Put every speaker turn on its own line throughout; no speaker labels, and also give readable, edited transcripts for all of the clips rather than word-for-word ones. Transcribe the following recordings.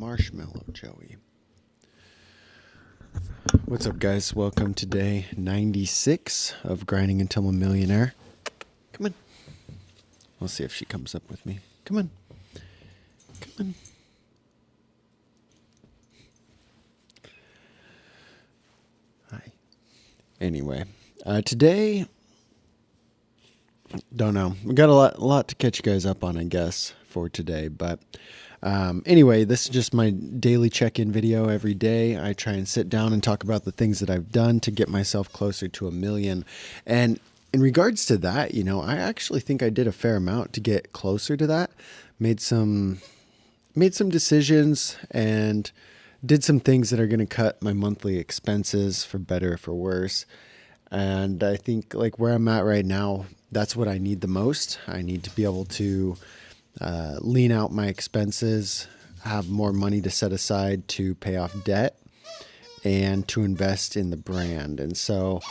Marshmallow Joey. What's up, guys? Welcome to day 96 of Grinding Until a Millionaire. Come on. We'll see if she comes up with me. Come on. Come on. Hi. Anyway, today, don't know. We got a lot to catch you guys up on, I guess, for today. But anyway, this is just my daily check-in video every day. I try and sit down and talk about the things that I've done to get myself closer to a million. And in regards to that, I actually think I did a fair amount to get closer to that. Made some decisions and did some things that are going to cut my monthly expenses for better or for worse. And I think like where I'm at right now, that's what I need the most. I need to be able to lean out my expenses, have more money to set aside to pay off debt and to invest in the brand. And so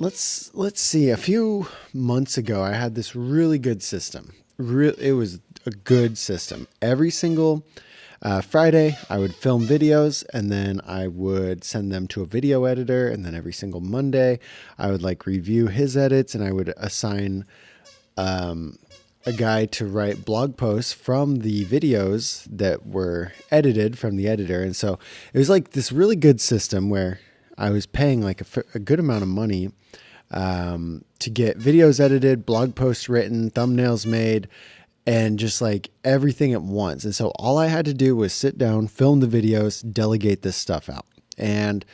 let's see. A few months ago, I had this really good system. It was a good system. Every single Friday, I would film videos and then I would send them to a video editor. And then every single Monday, I would review his edits and I would assign a guy to write blog posts from the videos that were edited from the editor. And so it was this really good system where I was paying a good amount of money to get videos edited, blog posts written, thumbnails made, and just everything at once. And so all I had to do was sit down, film the videos, delegate this stuff out. And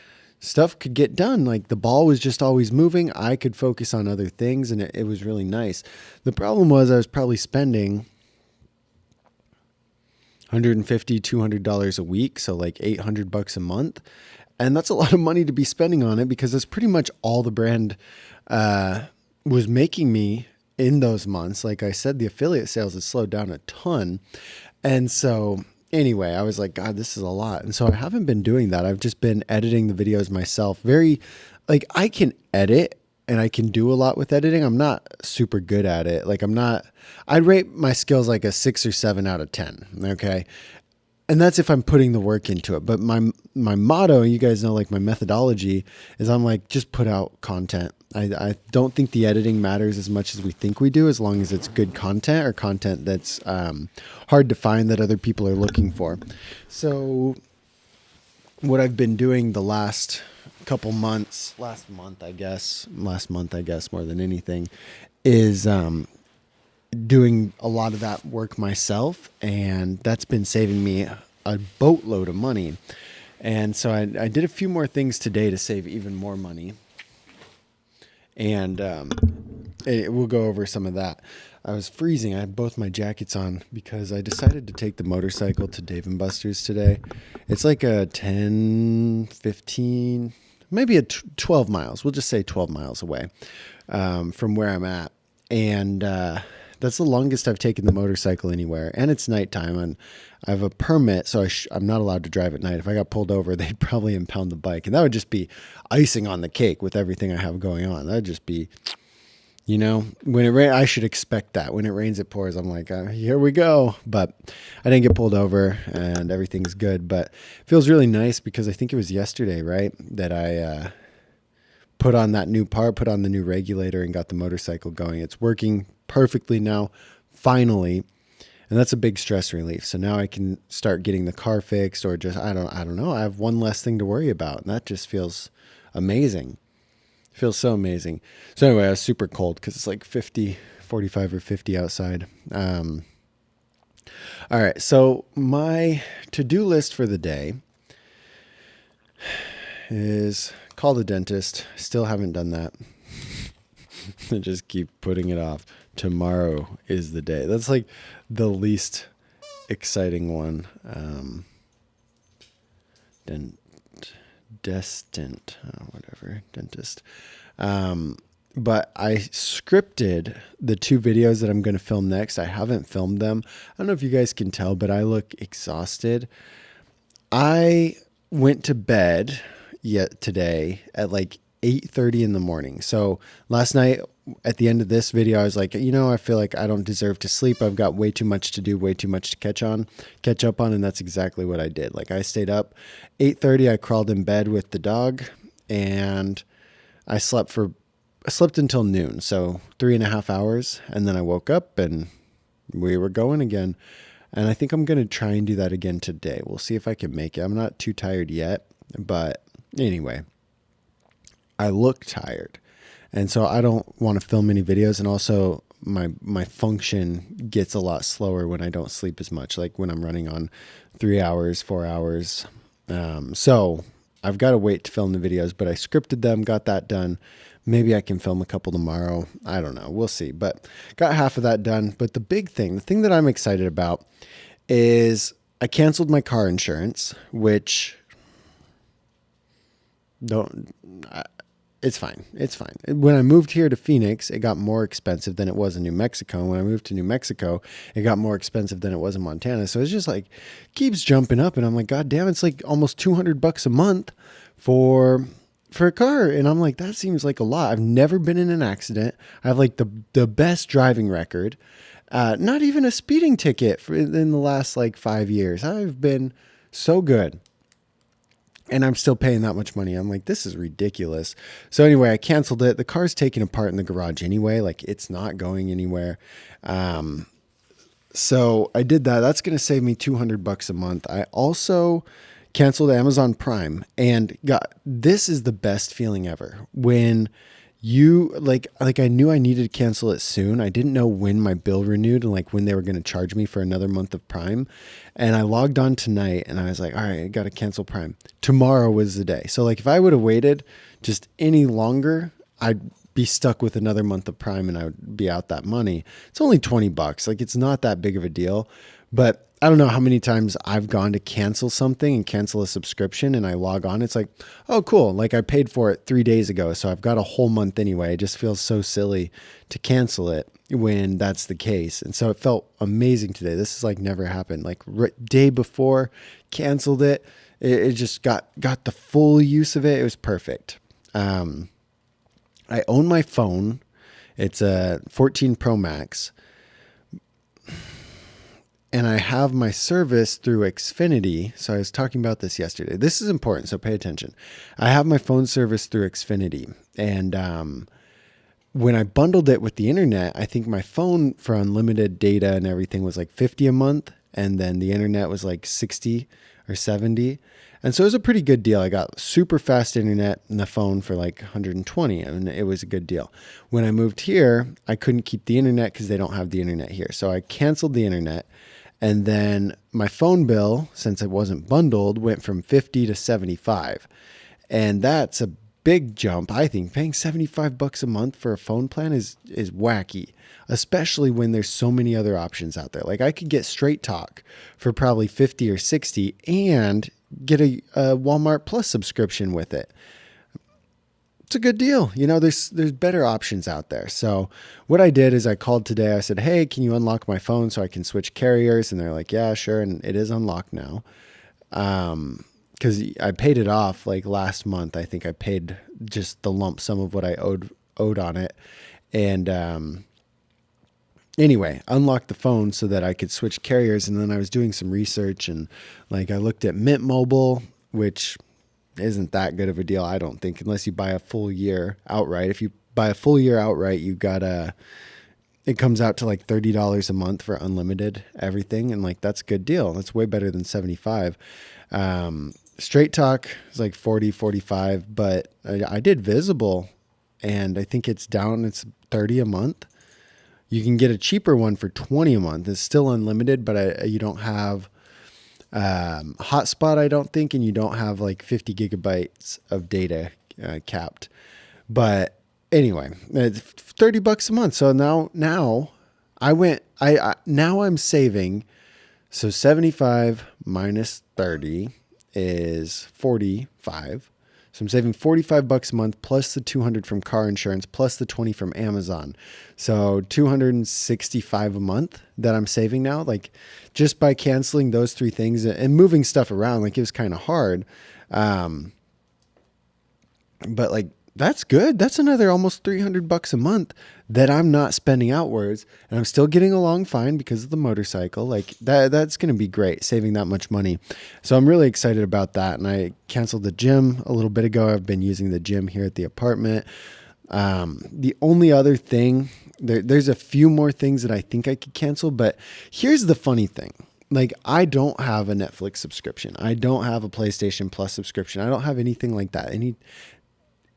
stuff could get done. The ball was just always moving. I could focus on other things and it was really nice. The problem was I was probably spending $150, $200 a week. So $800 a month. And that's a lot of money to be spending on it because that's pretty much all the brand was making me in those months. Like I said, the affiliate sales had slowed down a ton. And so anyway, I was like, God, this is a lot. And so I haven't been doing that. I've just been editing the videos myself. I can edit and I can do a lot with editing. I'm not super good at it. I'd rate my skills a 6 or 7 out of 10. Okay. And that's if I'm putting the work into it. But my motto, you guys know, my methodology is I'm just put out content. I don't think the editing matters as much as we think we do, as long as it's good content or content that's hard to find that other people are looking for. So what I've been doing the last couple months, last month, I guess more than anything, is doing a lot of that work myself. And that's been saving me a boatload of money. And so I did a few more things today to save even more money. And we'll go over some of that. I was freezing. I had both my jackets on because I decided to take the motorcycle to Dave & Buster's today. It's a 10, 15, maybe 12 miles. We'll just say 12 miles away from where I'm at. And that's the longest I've taken the motorcycle anywhere. And it's nighttime and I have a permit, so I'm not allowed to drive at night. If I got pulled over, they'd probably impound the bike. And that would just be icing on the cake with everything I have going on. That'd just be, when it rains, I should expect that. When it rains, it pours. I'm like, here we go. But I didn't get pulled over and everything's good. But it feels really nice because I think it was yesterday, right, that I put on that new part, put on the new regulator and got the motorcycle going. It's working perfectly now, finally. And that's a big stress relief. So now I can start getting the car fixed or just, I don't know. I have one less thing to worry about. And that just feels amazing. It feels so amazing. So anyway, I was super cold because it's 50, 45 or 50 outside. All right. So my to-do list for the day is call the dentist. Still haven't done that. I just keep putting it off. Tomorrow is the day. That's the least exciting one. Dentist. But I scripted the 2 videos that I'm going to film next. I haven't filmed them. I don't know if you guys can tell, but I look exhausted. I went to bed today at 8:30 in the morning. So last night at the end of this video, I was like, I feel like I don't deserve to sleep. I've got way too much to do, way too much to catch up on. And that's exactly what I did. Like I stayed up 8:30. I crawled in bed with the dog and I slept until noon. So 3.5 hours. And then I woke up and we were going again. And I think I'm going to try and do that again today. We'll see if I can make it. I'm not too tired yet, but anyway, I look tired. And so I don't want to film any videos. And also my function gets a lot slower when I don't sleep as much, like when I'm running on 3 hours, 4 hours. So I've got to wait to film the videos, but I scripted them, got that done. Maybe I can film a couple tomorrow. I don't know. We'll see. But got half of that done. But the thing that I'm excited about is I canceled my car insurance, which it's fine. It's fine. When I moved here to Phoenix, it got more expensive than it was in New Mexico. And when I moved to New Mexico, it got more expensive than it was in Montana. So it's just like keeps jumping up. And I'm like, God damn, it's like almost $200 a month for a car. And I'm like, that seems like a lot. I've never been in an accident. I have like the best driving record. Not even a speeding ticket in the last like 5 years. I've been so good. And I'm still paying that much money. I'm like, this is ridiculous. So anyway, I canceled it. The car's taken apart in the garage anyway. Like it's not going anywhere. So I did that. That's going to save me $200 a month. I also canceled Amazon Prime and this is the best feeling ever. When you like I knew I needed to cancel it soon. I didn't know when my bill renewed and like when they were going to charge me for another month of Prime. And I logged on tonight and I was like, all right, I got to cancel Prime. Tomorrow was the day. So like if I would have waited just any longer, I'd be stuck with another month of Prime and I would be out that money. It's only $20. Like it's not that big of a deal, but I don't know how many times I've gone to cancel something and cancel a subscription and I log on. It's like, oh, cool. Like I paid for it 3 days ago. So I've got a whole month anyway. It just feels so silly to cancel it when that's the case. And so it felt amazing today. This is like never happened. Like day before, canceled it. It just got the full use of it. It was perfect. I own my phone. It's a 14 Pro Max. And I have my service through Xfinity. So I was talking about this yesterday. This is important, so pay attention. I have my phone service through Xfinity. And when I bundled it with the internet, I think my phone for unlimited data and everything was like $50 a month. And then the internet was like $60 or $70. And so it was a pretty good deal. I got super fast internet and the phone for like $120, and it was a good deal. When I moved here, I couldn't keep the internet because they don't have the internet here. So I canceled the internet. And then my phone bill, since it wasn't bundled, went from 50 to 75. And that's a big jump. I think paying $75 a month for a phone plan is wacky, especially when there's so many other options out there. Like I could get Straight Talk for probably 50 or 60 and get a Walmart Plus subscription with it. It's a good deal. There's better options out there. So what I did is I called today. I said, hey, can you unlock my phone so I can switch carriers? And they're like, yeah, sure. And it is unlocked now. Because I paid it off like last month. I think I paid just the lump sum of what I owed on it. And anyway, unlocked the phone so that I could switch carriers. And then I was doing some research and like I looked at Mint Mobile, which isn't that good of a deal, I don't think, unless you buy a full year outright. If you buy a full year outright, it comes out to like $30 a month for unlimited everything. And like, that's a good deal. That's way better than 75. Straight Talk is like 40, 45, but I did Visible and I think it's 30 a month. You can get a cheaper one for 20 a month. It's still unlimited, but you don't have hotspot, I don't think, and you don't have like 50 gigabytes of data capped. But anyway, it's $30 a month. So now now I'm saving. So 75 minus 30 is 45. So I'm saving $45 a month plus the $200 from car insurance plus the $20 from Amazon. So $265 a month that I'm saving now, like just by canceling those three things and moving stuff around. Like it was kind of hard. But like That's good. That's another almost $300 a month that I'm not spending outwards, and I'm still getting along fine because of the motorcycle. Like that's going to be great, saving that much money. So I'm really excited about that. And I canceled the gym a little bit ago. I've been using the gym here at the apartment. The only other thing, there's a few more things that I think I could cancel, but here's the funny thing. Like, I don't have a Netflix subscription. I don't have a PlayStation Plus subscription. I don't have anything like that. Any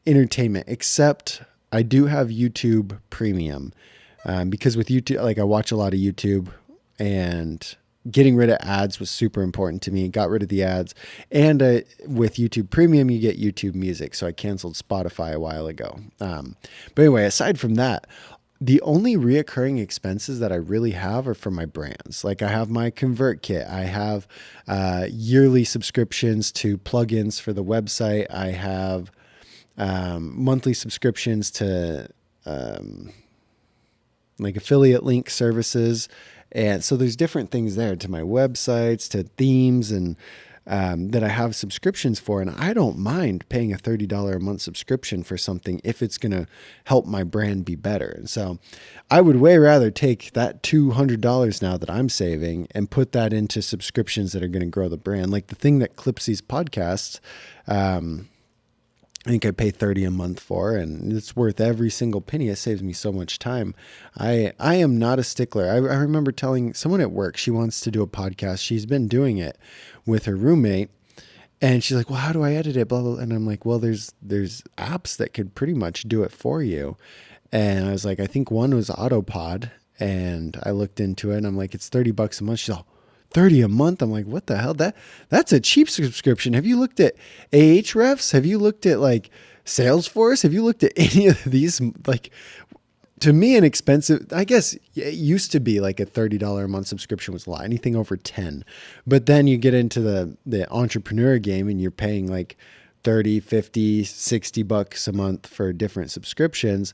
entertainment, except I do have YouTube Premium, because with YouTube, like I watch a lot of YouTube, and getting rid of ads was super important to me. Got rid of the ads, and with YouTube Premium, you get YouTube Music. So I canceled Spotify a while ago. But anyway, aside from that, the only reoccurring expenses that I really have are for my brands. Like I have my ConvertKit. I have yearly subscriptions to plugins for the website. I have monthly subscriptions to like affiliate link services. And so there's different things there, to my websites, to themes, and that I have subscriptions for. And I don't mind paying a $30 a month subscription for something if it's going to help my brand be better. And so I would way rather take that $200 now that I'm saving and put that into subscriptions that are going to grow the brand. Like the thing that clips these podcasts, I think I pay $30 a month for, and it's worth every single penny. It saves me so much time. I am not a stickler. I remember telling someone at work, she wants to do a podcast. She's been doing it with her roommate, and she's like, well, how do I edit it? Blah, blah. And I'm like, well, there's apps that could pretty much do it for you. And I was like, I think one was Autopod, and I looked into it, and I'm like, it's $30 a month. She's all, 30 a month. I'm like, what the hell? That's a cheap subscription. Have you looked at Ahrefs? Have you looked at like Salesforce? Have you looked at any of these? Like, to me, an expensive, I guess it used to be like a $30 a month subscription was a lot, anything over 10. But then you get into the entrepreneur game and you're paying like 30, 50, $60 a month for different subscriptions.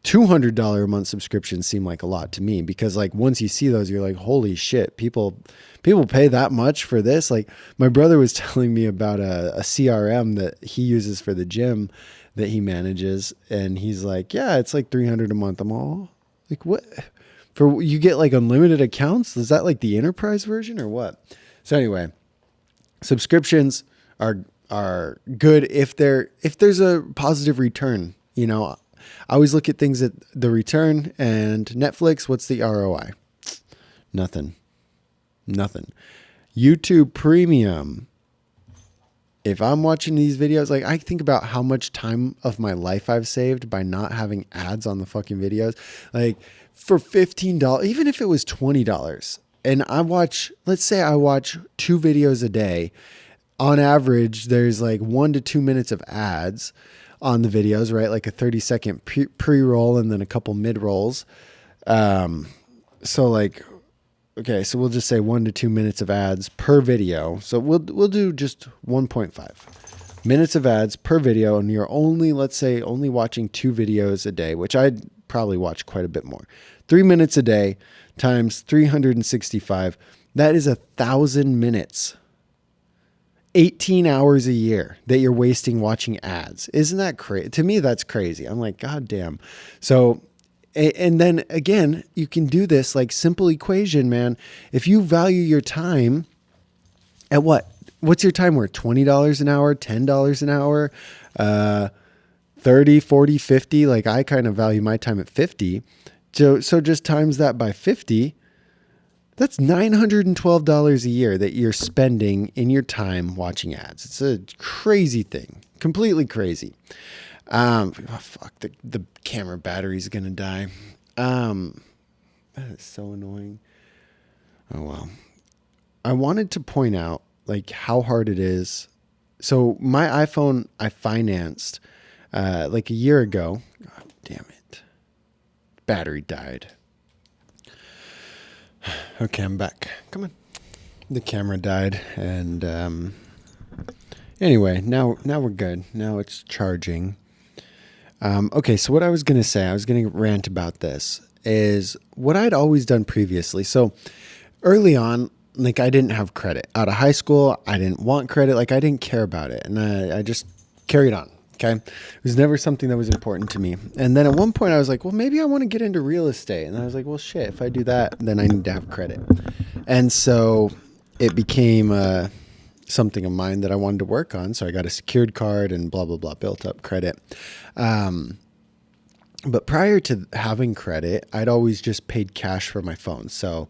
$200 a month subscriptions seem like a lot to me, because like once you see those, you're like, holy shit, people pay that much for this. Like my brother was telling me about a CRM that he uses for the gym that he manages. And he's like, yeah, it's like $300 a month. I'm all like, what? For you get like unlimited accounts? Is that like the enterprise version or what? So anyway, subscriptions are good if there's a positive return. You know, I always look at things at the return, and Netflix, what's the ROI? Nothing. YouTube Premium. If I'm watching these videos, like I think about how much time of my life I've saved by not having ads on the fucking videos. Like for $15, even if it was $20, and let's say I watch 2 videos a day, on average, there's like 1 to 2 minutes of ads on the videos, right? Like a 30-second pre-roll and then a couple mid-rolls. So like, okay, so we'll just say 1 to 2 minutes of ads per video. So we'll do just 1.5 minutes of ads per video, and you're only watching 2 videos a day, which I'd probably watch quite a bit more. 3 minutes a day times 365. That is 1,000 minutes. 18 hours a year that you're wasting watching ads. Isn't that crazy? To me, that's crazy. I'm like, God damn. So, and then again, you can do this like simple equation, man. If you value your time at what's your time worth? $20 an hour, $10 an hour, 30, 40, 50. Like I kind of value my time at 50. So just times that by 50. That's $912 a year that you're spending in your time watching ads. It's a crazy thing, completely crazy. Fuck, the camera battery's gonna die. That is so annoying. Oh well. I wanted to point out like how hard it is. So my iPhone I financed like a year ago. God damn it. Battery died. Okay, I'm back. Come on. The camera died, and anyway, now we're good. Now it's charging. Okay, so what I was gonna say, I was gonna rant about this, is what I'd always done previously. So early on, like I didn't have credit. Out of high school, I didn't want credit. Like I didn't care about it, and I just carried on. Okay. It was never something that was important to me. And then at one point I was like, well, maybe I want to get into real estate. And I was like, well, shit, if I do that, then I need to have credit. And so it became something of mine that I wanted to work on. So I got a secured card and blah, blah, blah, built up credit. But prior to having credit, I'd always just paid cash for my phone. So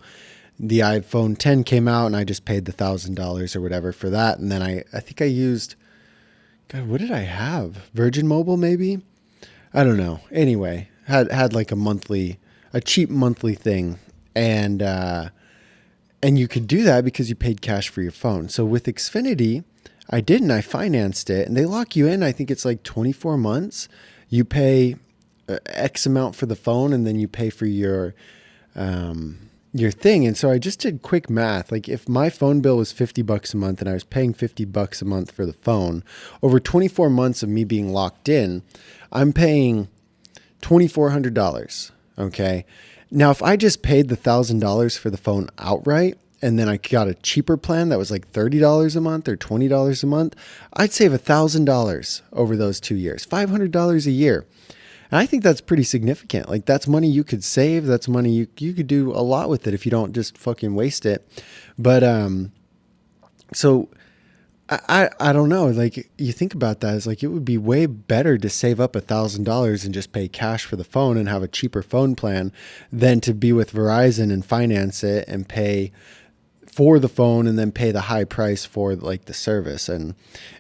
the iPhone 10 came out and I just paid the $1,000 or whatever for that. And then I think I used, God, what did I have? Virgin Mobile, maybe? I don't know. Anyway, had like a cheap monthly thing. And you could do that because you paid cash for your phone. So with Xfinity, I didn't. I financed it and they lock you in. I think it's like 24 months. You pay X amount for the phone and then you pay for your thing. And so I just did quick math. Like if my phone bill was $50 a month and I was paying $50 a month for the phone, over 24 months of me being locked in, I'm paying $2,400. Okay. Now, if I just paid the $1,000 for the phone outright and then I got a cheaper plan that was like $30 a month or $20 a month, I'd save $1,000 over those 2 years, $500 a year. And I think that's pretty significant. Like that's money you could save. That's money you could do a lot with it if you don't just fucking waste it. But so I don't know. Like you think about that, it's like it would be way better to save up $1,000 and just pay cash for the phone and have a cheaper phone plan than to be with Verizon and finance it and pay for the phone and then pay the high price for like the service. And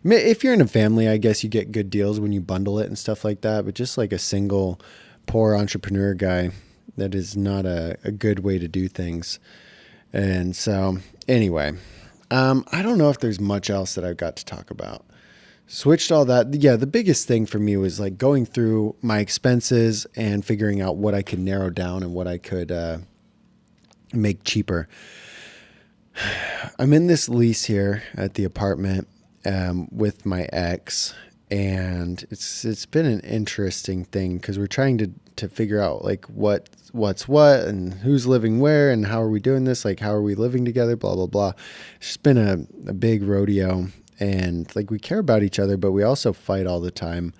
if you're in a family, I guess you get good deals when you bundle it and stuff like that. But just like a single poor entrepreneur guy, that is not a good way to do things. And so anyway, I don't know if there's much else that I've got to talk about. Switched all that. Yeah, the biggest thing for me was like going through my expenses and figuring out what I could narrow down and what I could make cheaper. I'm in this lease here at the apartment with my ex, and it's been an interesting thing because we're trying to figure out like what's what and who's living where and how are we doing this, like how are we living together, blah blah blah. It's just been a big rodeo, and like we care about each other, but we also fight all the time.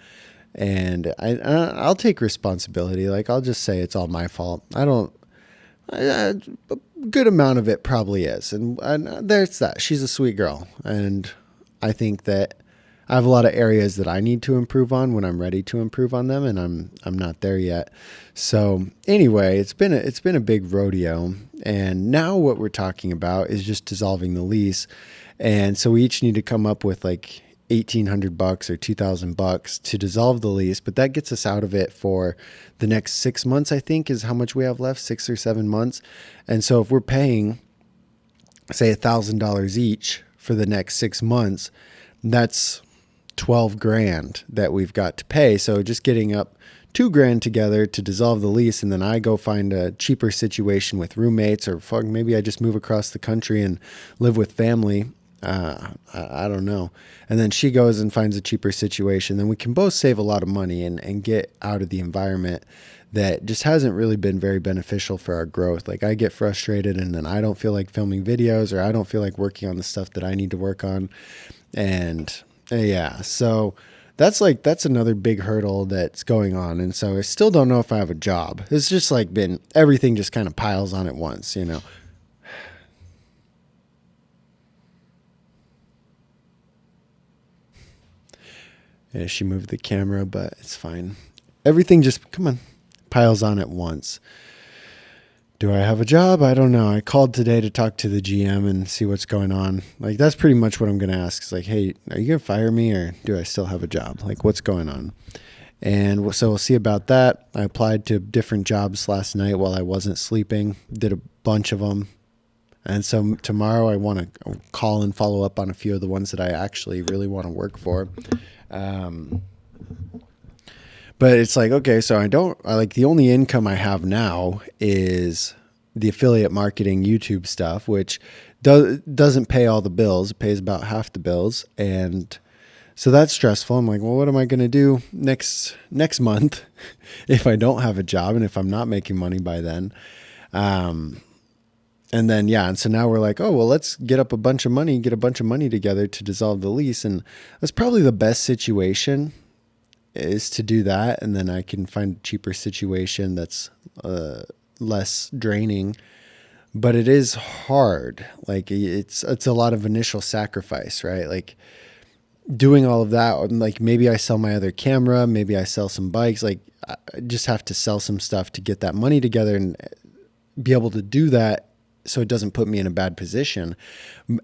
And I'll take responsibility. Like I'll just say it's all my fault. A good amount of it probably is. And there's that. She's a sweet girl. And I think that I have a lot of areas that I need to improve on when I'm ready to improve on them. And I'm not there yet. So anyway, it's been a big rodeo. And now what we're talking about is just dissolving the lease. And so we each need to come up with like $1,800 or $2,000 to dissolve the lease, but that gets us out of it for the next 6 months, I think is how much we have left, 6 or 7 months. And so if we're paying, say $1,000 each for the next 6 months, that's 12 grand that we've got to pay. So just getting up 2 grand together to dissolve the lease, and then I go find a cheaper situation with roommates, or maybe I just move across the country and live with family. I don't know. And then she goes and finds a cheaper situation. Then we can both save a lot of money and get out of the environment that just hasn't really been very beneficial for our growth. Like I get frustrated and then I don't feel like filming videos, or I don't feel like working on the stuff that I need to work on. And yeah, so that's another big hurdle that's going on. And so I still don't know if I have a job. It's just like everything just kind of piles on at once, you know. Yeah, she moved the camera, but it's fine. Everything just, come on, piles on at once. Do I have a job? I don't know. I called today to talk to the GM and see what's going on. Like, that's pretty much what I'm going to ask. It's like, hey, are you going to fire me, or do I still have a job? Like, what's going on? And so we'll see about that. I applied to different jobs last night while I wasn't sleeping, did a bunch of them. And so tomorrow I want to call and follow up on a few of the ones that I actually really want to work for. But it's like, okay, so I like the only income I have now is the affiliate marketing YouTube stuff, which doesn't pay all the bills. It pays about half the bills. And so that's stressful. I'm like, well, what am I going to do next month if I don't have a job and if I'm not making money by then? And then, yeah. And so now we're like, oh, well, let's get a bunch of money together to dissolve the lease. And that's probably the best situation is to do that, and then I can find a cheaper situation that's less draining. But it is hard. Like it's a lot of initial sacrifice, right? Like doing all of that. Like maybe I sell my other camera, maybe I sell some bikes. Like I just have to sell some stuff to get that money together and be able to do that so it doesn't put me in a bad position.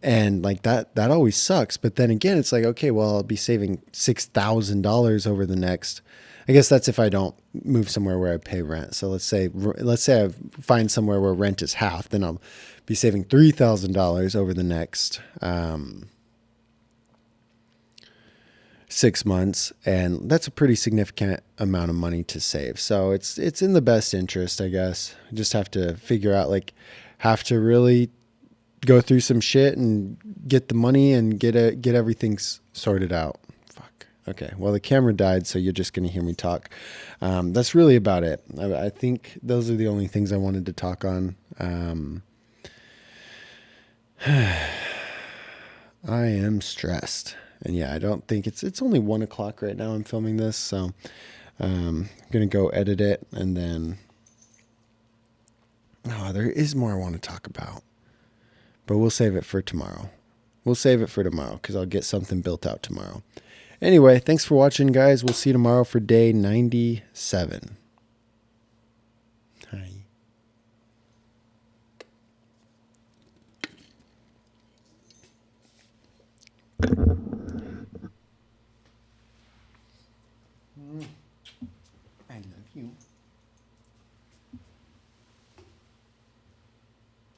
And like that always sucks. But then again, it's like, okay, well, I'll be saving $6,000 over the next, I guess that's if I don't move somewhere where I pay rent. So let's say I find somewhere where rent is half, then I'll be saving $3,000 over the next 6 months, and that's a pretty significant amount of money to save. So it's in the best interest, I guess. I just have to figure out, like, have to really go through some shit and get the money and get everything sorted out. Fuck. Okay. Well, the camera died, so you're just gonna hear me talk. That's really about it. I think those are the only things I wanted to talk on. I am stressed. And yeah, I don't think it's only 1 o'clock right now. I'm filming this, so I'm gonna go edit it, and then there is more I want to talk about, but we'll save it for tomorrow. Because I'll get something built out tomorrow. Anyway, thanks for watching, guys. We'll see you tomorrow for day 97.